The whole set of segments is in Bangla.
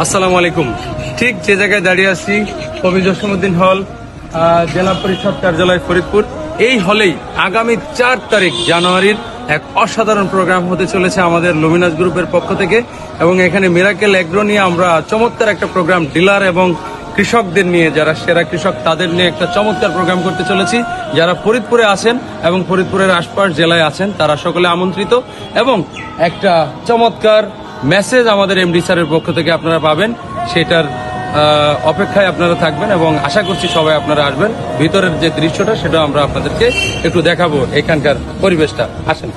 আসসালামু আলাইকুম। ঠিক যে জায়গায় দাঁড়িয়ে আছি, কবি জসীমউদ্দিন হল, জেলা পরিষদ কার্যালয় ফরিদপুর। এই হলেই আগামী 4 তারিখ জানুয়ারির এক অসাধারণ প্রোগ্রাম হতে চলেছে আমাদের লুমিনাস গ্রুপের পক্ষ থেকে। এবং এখানে মিরাকেল এগ্রো নিয়ে আমরা চমৎকার একটা প্রোগ্রাম, ডিলার এবং কৃষকদের নিয়ে, যারা সেরা কৃষক তাদের নিয়ে একটা চমৎকার প্রোগ্রাম করতে চলেছি। যারা ফরিদপুরে আছেন এবং ফরিদপুরের আশপাশ জেলায় আছেন তারা সকলে আমন্ত্রিত। এবং একটা চমৎকার মেসেজ আমাদের এমডি স্যারের পক্ষ থেকে আপনারা পাবেন, সেটার অপেক্ষায় আপনারা থাকবেন এবং আশা করছি সবাই আপনারা আসবেন। ভিতরের যে দৃশ্যটা সেটা আমরা আপনাদেরকে একটু দেখাবো, এখানকার পরিবেশটা। আসেন।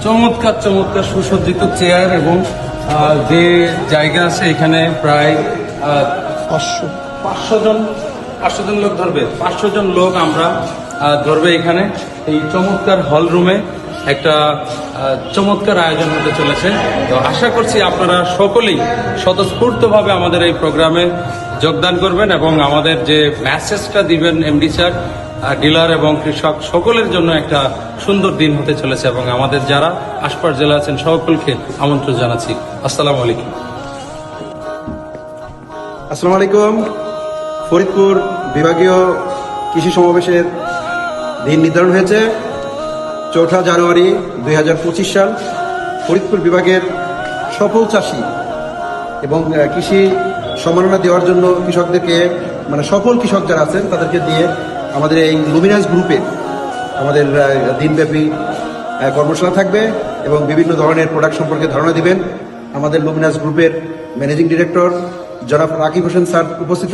চমৎকার চমৎকার সুসজ্জিত চেয়ার এবং যে জায়গা আছে এখানে প্রায় 500 জন লোক ধরবে। 500 জন লোক আমরা ধরবে এখানে। এই চমৎকার হল রুমে একটা চমৎকার আয়োজন হতে চলেছে। তো আশা করছি আপনারা সকলেই স্বতঃস্ফূর্তভাবে আমাদের এই প্রোগ্রামে যোগদান করবেন এবং আমাদের যে মেসেজটা দিবেন এমডি স্যার, ডিলার এবং কৃষক সকলের জন্য একটা সুন্দর দিন হতে চলেছে। এবং আমাদের যারা আশপাশ জেলা আছেন সকলকে আমন্ত্রণ জানাচ্ছি। আসসালামু আলাইকুম। আসসালামু আলাইকুম। ফরিদপুর বিভাগীয় কৃষি সমাবেশের দিন নির্ধারণ হয়েছে 4 জানুয়ারি 2025 সাল। ফরিদপুর বিভাগের সফল চাষি এবং কৃষি সম্মাননা দেওয়ার জন্য কৃষকদেরকে, মানে সফল কৃষক যারা আছেন তাদেরকে দিয়ে আমাদের এই লুমিনাস গ্রুপে আমাদের দিনব্যাপী কর্মশালা থাকবে এবং বিভিন্ন ধরনের প্রোডাক্ট সম্পর্কে ধারণা দিবেন আমাদের লুমিনাস গ্রুপের ম্যানেজিং ডিরেক্টর জনাব রাকিব হোসেন স্যার উপস্থিত।